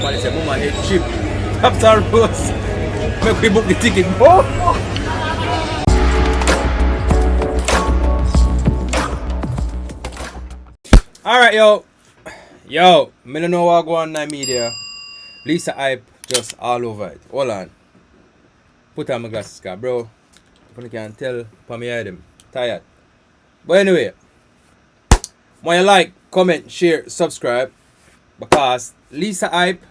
somebody say, Mama, head cheap. Taps and rose. Make we book the ticket. Oh! Alright, yo. Yo, me don't know what go on in the media. Lisa hype just all over it. Hold on. Put on my glasses, bro. If you can tell, for me, I'm tired. But anyway, when you like, comment, share, subscribe, because Lisa hype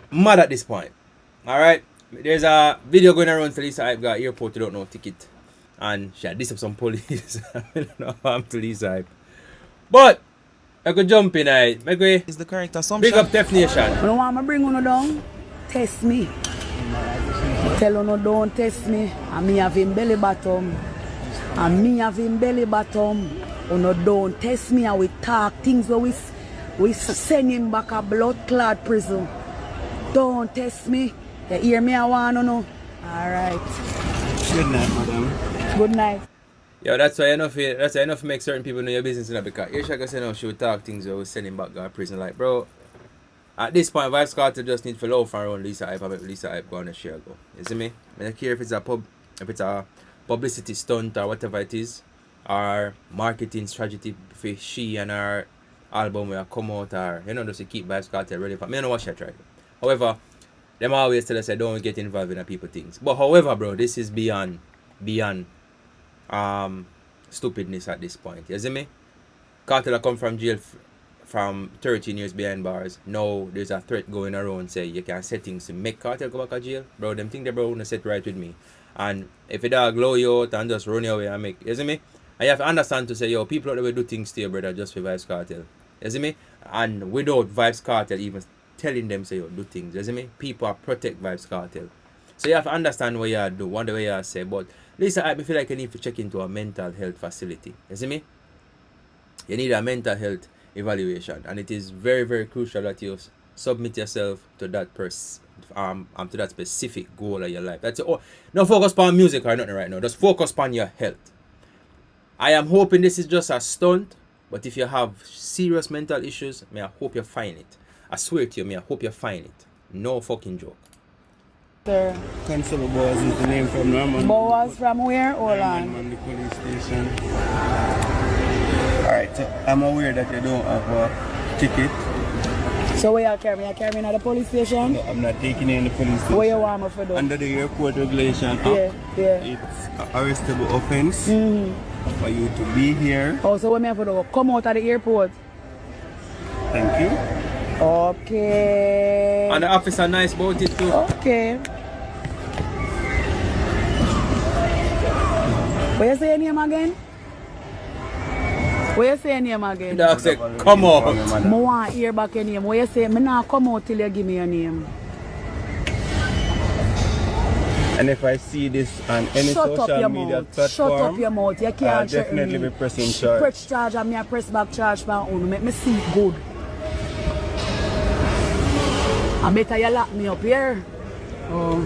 mad at this point. Alright? There's a video going around for Lisa hype got airport without no ticket. And she had this up some police. I don't know how I'm to Lisa hype. But I could jump in it. Is the correct assumption? Big up Deaf Nation. I don't want to bring you down. Test me. Tell you no don't test me. And me have him belly bottom. And me have him belly bottom. You no don't test me and we talk things where we send him back a blood clot prison. Don't test me. You hear me? I want to know. Alright. Good night, madam. Good night. Yo, that's why enough make certain people know your business in because you should say no, she would talk things where we send him back to prison. Like, bro, at this point, Vibes Cartel just need to love for around Lisa hype and make Lisa hype go on a share go. You see me? I don't care if it's a publicity stunt or whatever it is, or marketing strategy for she and her album will come out, or just to keep Vibes Cartel relevant. I don't know what she tried. However, them always tell us I don't get involved in a people things. But however, bro, this is beyond stupidness at this point. You see me? Cartel come from jail from 13 years behind bars. Now there's a threat going around say you can set things to make Cartel go back to jail. Bro, them think they bro wanna set right with me. And if a dog blow you out and just run you away and make, you see me? And you have to understand to say, yo, people out there will do things to you, brother, just for Vibes Cartel. You see me? And without Vibes Cartel even telling them say yo do things. You see me? People are protect Vibes Cartel. So you have to understand what you do, what the way you say. But Lisa, I feel like you need to check into a mental health facility. You see me? You need a mental health evaluation, and it is very, very crucial that you submit yourself to that to that specific goal of your life. That's it. Oh, no focus on music or nothing right now. Just focus on your health. I am hoping this is just a stunt, but if you have serious mental issues, I hope you find it. I swear to you, I hope you find it. No fucking joke. Sir. Constable Boaz is the name from Norman. Boaz from where? Hold on. Norman, the police station. Alright, so I'm aware that you don't have a ticket. So where you carry me? You carry me at the police station? No, I'm not taking you in the police station. Where you want me for do? Under the airport regulation, Yeah. it's an arrestable offense for you to be here. Oh, so what me have to do? Come out of the airport? Thank you. Okay. And the officer nice about it too. Okay. What you say your name again? What you say your name again? Dog say, come on. I want to hear back your name. What you say? I not come out till you give me your name. And if I see this on any social media platform, shut up your mouth. You can't I'll definitely be pressing charge. Press charge and me press back charge for own. Make me see it good. I better you lock me up here. Oh.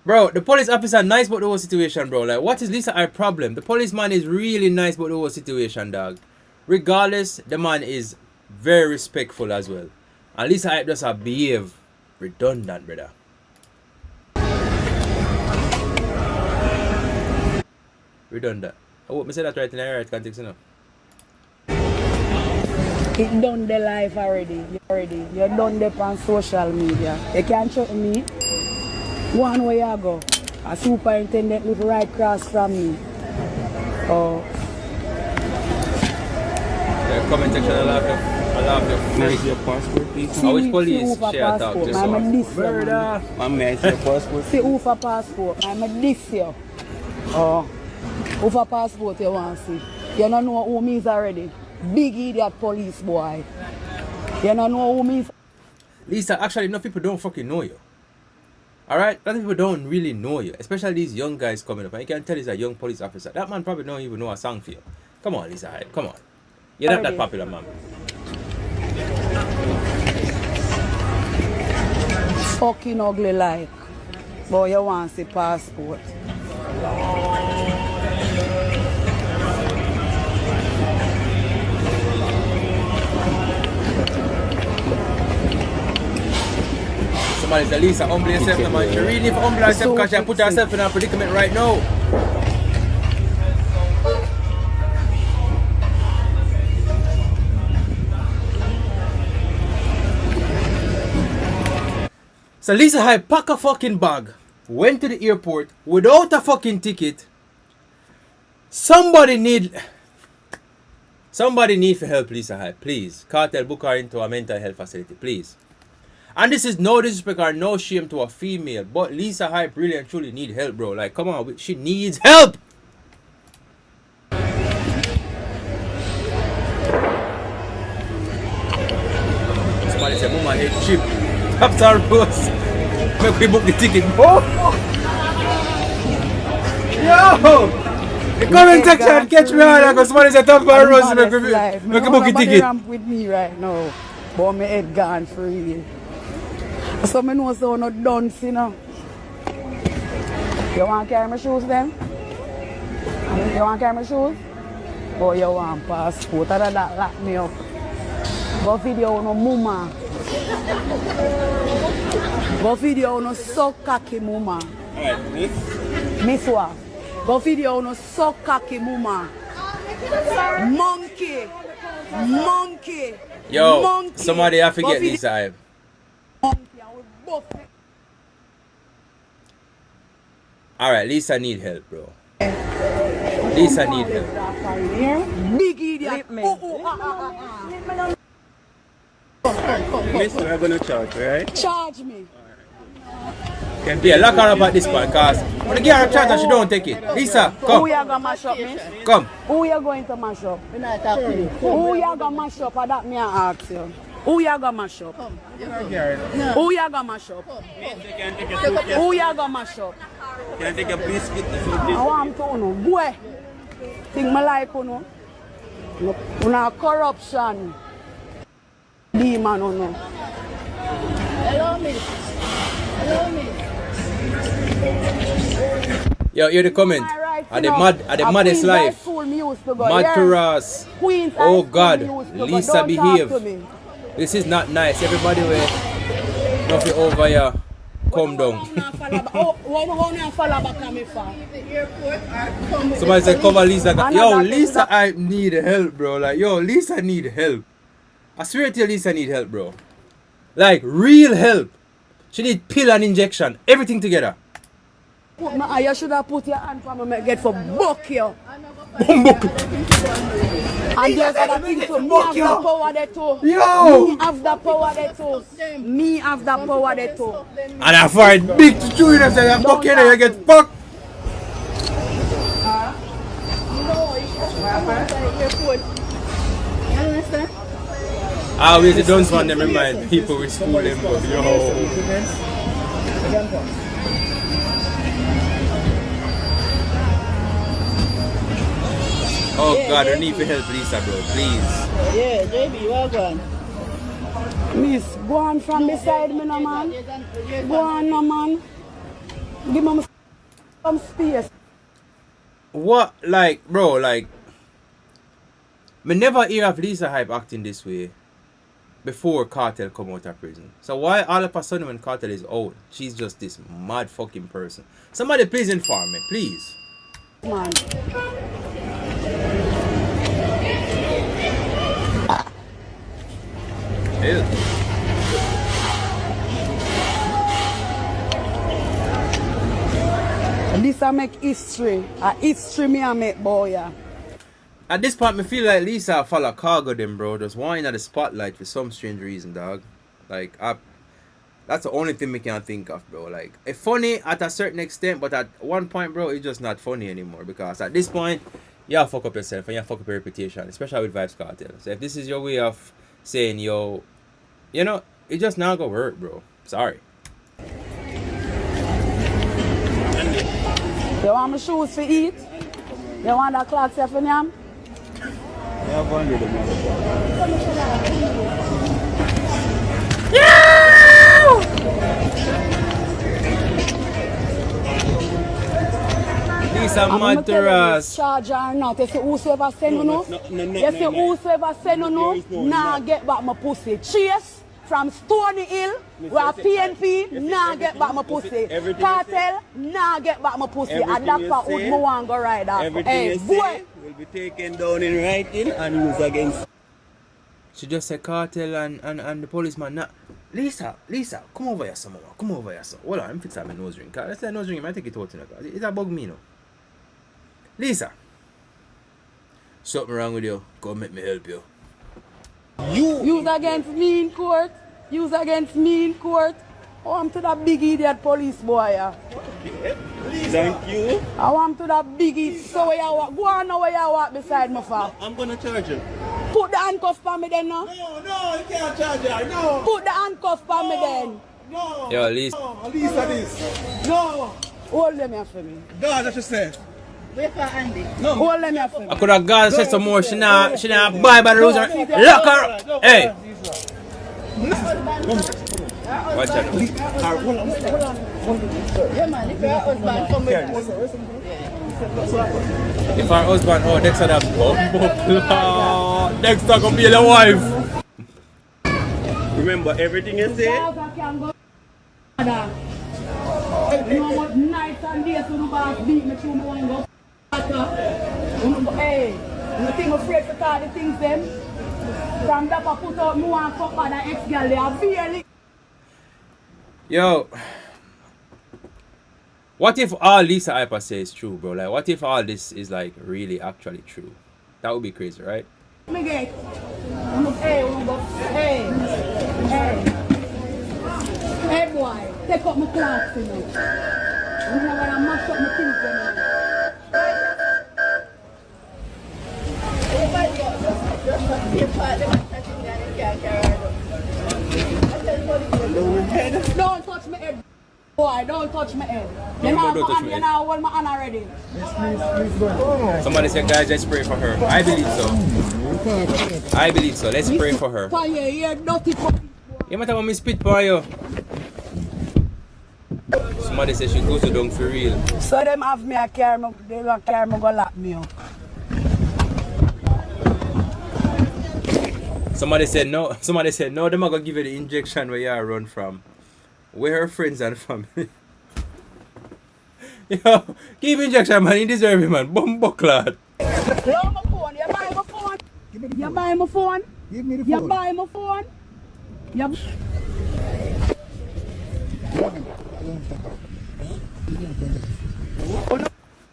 Bro, the police officer nice about the whole situation, bro. Like, what is Lisa our problem? The policeman is really nice about the whole situation, dog. Regardless, the man is very respectful as well. And Lisa I just behave redundant, brother. Redundant. I hope I say that right in the right context, you know. It done the life already. You done the on social media. You can't threaten me. One way you go. A superintendent live right across from me. Oh. The comment section, I love you. Where's your passport, please? Which police share talk to I'm a diss you, Murder. Ma'am, may I see your passport? See who for passport. I'm a diss you. Oh. Who for passport you want to see? You don't know who me is already. Big idiot police boy. You don't know who me is. Lisa, actually, enough people don't fucking know you. Alright? A lot of people don't really know you. Especially these young guys coming up. And you can tell he's a young police officer. That man probably don't even know a song for you. Come on, Lisa Hype. Come on. You're not that popular, man. Fucking ugly like. Boy, you want to see passport. Somebody said, Lisa, humble yourself, no, man. She really need to humble herself because she put herself in a predicament right now. So Lisa Hype packed a fucking bag, went to the airport without a fucking ticket. Somebody need for help Lisa Hype, please. Cartel, book her into a mental health facility, please. And this is no disrespect or no shame to a female, but Lisa Hype really and truly need help, bro. Like, come on, she needs help. Somebody said, Mama, head cheap. Taps our rose. Make we book the ticket. Oh! Yo! The comment section catch me on because somebody said top our rose. Make we book the ticket. Ramp with me right now, but my head gone free. So I know so not done, you know. You want to carry my shoes then? You want to carry my shoes? Or you want passport? That lock me up. Go video no mama. Go video no so cocky mama. Alright, Miss what? Go video no so cocky mama. Monkey. Monkey. Yo, monkey. somebody have to get Lisa Hype. Alright, Lisa need help, bro. Lisa need help. Big idiot. Miss, we're gonna charge, right? Charge me. Yeah, lock her up at this point, cause when the girl charge her, she don't take it. Lisa, come. Who you gonna mash up, miss? Come. Who you going to mash up? Who you gonna mash up? That me I ask you. Who you gonna mash up? Who you gonna mash up? Who you gonna mash up? Can I take a biscuit? I want to know. Boy, think me like you know. Una corruption. Demon, no. Hello, miss. Hello, miss. Yo, you're the comment. At the maddest life. Mad to us. Oh God, Lisa behave. This is not nice. Everybody will nothing over here. Calm down. Somebody said cover Lisa. Yo, Lisa, I need help, bro. Like, yo, Lisa need help. I swear to you, Lisa need help, bro. Like, real help. She need pill and injection. Everything together. You should have put your hand for me get for buck you. Bumbuk. And there's other things too. Me have the power there too. Yo! Me have the power there too. Me have the power there too. And I find big to chew in and say, buck you and you get fucked. You understand? I always don't want them remind people with school them, but yo. Oh God, I need to help Lisa, bro, please. Yeah, JB, well done. Miss, go on from beside me, no man. Go on, no man. Give me some space. What, like, bro, like, me never hear of Lisa Hype acting this way before Cartel come out of prison. So why all of a sudden when Cartel is out, she's just this mad fucking person? Somebody please inform me, please. Man. Ew. This I make history. A history me I make, boy. Yeah. At this point, me feel like Lisa follow cargo them, bro. Just whining at the spotlight for some strange reason, dog. Like, that's the only thing we can think of, bro. Like, it's funny at a certain extent, but at one point, bro, it's just not funny anymore. Because at this point, you fuck up yourself and you fuck up your reputation, especially with Vibes Cartel. So if this is your way of saying, yo, you know, it just not gonna work, bro. Sorry. You want my shoes to eat? You want that clock for me? Yeah, go and do the Lisa mad to us. Charge or not. You see whosoever send you no? You see whosoever send you no? Nah, get back my pussy. Chase. from Stony Hill, where PNP, nah get back my pussy. everything Cartel, nah get back my pussy. And that's you what say, me want go ride off. Everything Hey, you boy. say will be taken down in writing and used against. She just said cartel and the policeman. Nah. Lisa, come over here some more. Come over here some. Hold on, I'm fixing my nose ring. Let's say nose ring, I might take it out in the car. It's a bug me, no. Lisa. Something wrong with you. Come make me help you. Use against me in court. Use against me in court. Oh, I'm to that big idiot police boy. Yeah. Thank you. I want to that big idiot. So where you walk? Go on now where you walk beside me for. I'm gonna charge you. Put the handcuff on me then, no? No, you can't charge her. No. Put the handcuff on me then. No. Yo, Lisa. No, Lisa this. No. Hold them here for me. God, that's what she said. Wait for Andy. No. Hold them here for me. I could have gone and said some more. She not buy by the rules. Lock her up. Hey. Watch out. Yeah, man, if your husband come with If our husband, oh, Dexter that bumbo. Dexter gonna be your wife. Remember everything you say? You know what nights and days when the boss beat me through me want to go hey, you think I'm afraid to call the things them? From that I put out me want to fuck by the ex-girl, they are barely. Yo. What if all Lisa Hyper says is true, bro? Like, what if all this is like really actually true? That would be crazy, right? Me get. Hey boy, take up my clothes for me. You know when I mash up my things for me. Don't touch my head. Boy, don't touch my head. You know, don't touch my head. hold my hand already. Somebody said, guys, let's pray for her. I believe so. I believe so. Let's pray for her. You're dirty fucking. You might have me spit for you. Somebody said she goes to down for real. So them have me a car, they don't carry me go lock me up. Somebody said no, them are gonna give you the injection where you are run from. Where her friends and family. Yo, give injection, man. You deserve it, man. Bumbo clad. Loan my phone. You buy my phone. You buy my phone. Give me the phone. You buy my phone. You...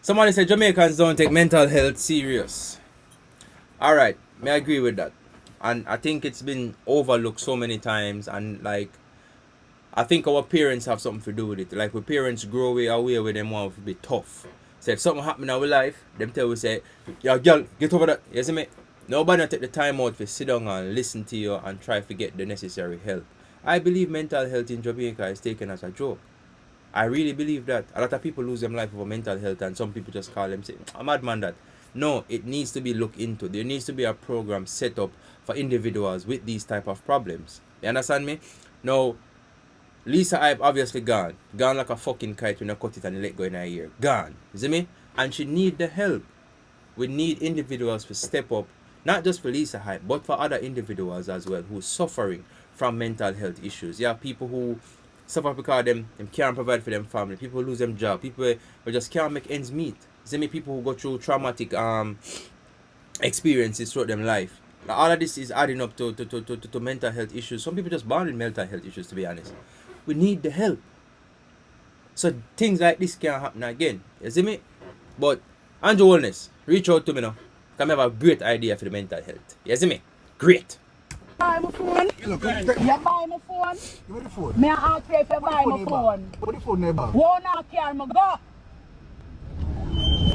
Somebody said Jamaicans don't take mental health serious. Alright, may I agree with that. And I think it's been overlooked so many times, and like I think our parents have something to do with it. Like when parents grow away with them want to be tough. So if something happen in our life, them tell we say, yo girl, get over that. You see me? Nobody take the time out to sit down and listen to you and try to get the necessary help. I believe mental health in Jamaica is taken as a joke. I really believe that. A lot of people lose their life over mental health, and some people just call them, say, I'm a madman that. No, it needs to be looked into. There needs to be a program set up for individuals with these type of problems. You understand me? Now, Lisa Hype obviously gone. Gone like a fucking kite when you cut it and you let go in her ear. Gone. You see me? And she need the help. We need individuals to step up, not just for Lisa Hype, but for other individuals as well who are suffering from mental health issues. Yeah, people who suffer because them can't provide for them family. People who lose them job. People who just can't make ends meet. You see me? People who go through traumatic experiences throughout them life. Like, all of this is adding up to mental health issues. Some people just born with mental health issues, to be honest. We need the help. So things like this can't happen again. You see me? But Andrew Wellness, reach out to me now. Because I have a great idea for the mental health. You see me? Great. Buy my phone. You buy my phone. Give me the phone. Me ask you if you buy my phone. Put the phone in the bag. Won't not carry me go.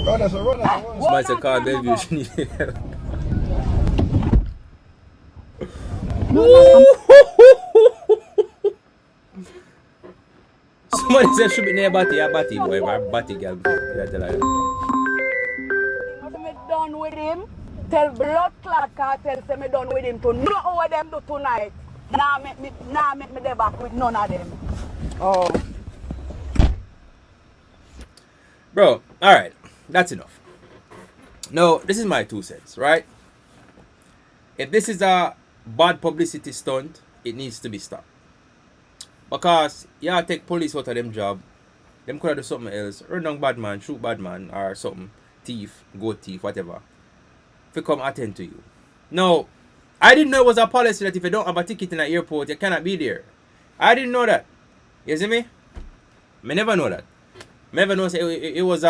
Oh, that's a run. Somebody said call Bellevue, she need help. Somebody said should be near Batty, boy, my Batty girl. Yeah, tell her. When me done with him, tell blood clot cartel say me done with him to know what them do tonight. Now make me there back with none of them. Oh. Bro, alright, that's enough. No, this is my 2 cents, right? If this is a bad publicity stunt it needs to be stopped. Because you take police out of them job, them could have do something else. Run down bad man, shoot bad man, or something. Thief, go thief, whatever. If they come attend to you. No, I didn't know it was a policy that if you don't have a ticket in an airport, you cannot be there. I didn't know that. You see me? I never know that. I never know it was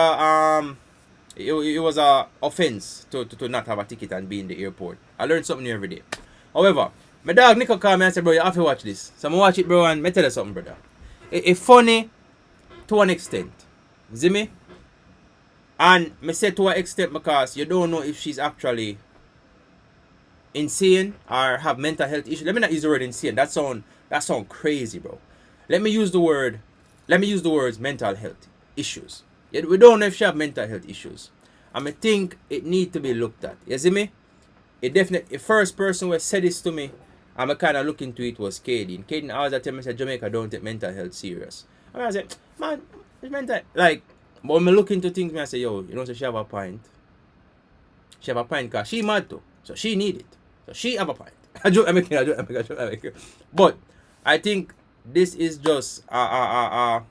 a offense to not have a ticket and be in the airport. I learned something new every day. However, my dog Nico called me and said, bro, you have to watch this. So I'm watch it, bro, and I tell you something, brother. It's funny to an extent. You see me? And I say to an extent because you don't know if she's actually insane or have mental health issues. Let me not use the word insane. That sound crazy, bro. Let me use the words mental health issues. Yet we don't know if she have mental health issues. And I think it need to be looked at. You see me? It definitely, the first person who said this to me, and I kind of look into it, was Katie. And Katie always tell me, Jamaica don't take mental health serious. And I said, man, it's mental. Like, but when I look into things, I say, yo, you know, so she have a point. She have a point because she mad too. So she need it. So she have a point. I joke. But I think this is just a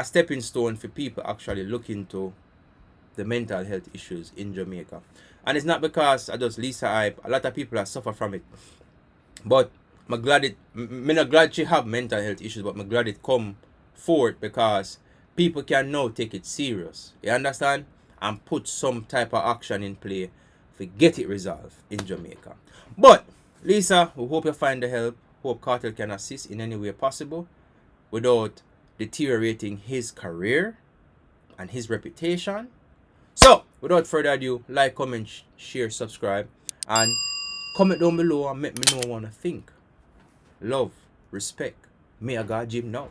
stepping stone for people actually look into the mental health issues in Jamaica. And it's not because I just Lisa hype. A lot of people have suffered from it. But I'm not glad she have mental health issues, but I'm glad it come forth because people can now take it serious. You understand? And put some type of action in play to get it resolved in Jamaica. But Lisa, we hope you find the help. Hope Cartel can assist in any way possible without deteriorating his career and his reputation. So, without further ado, like, comment, share, subscribe, and comment down below and make me know what you think. Love, respect. May I God Jim now.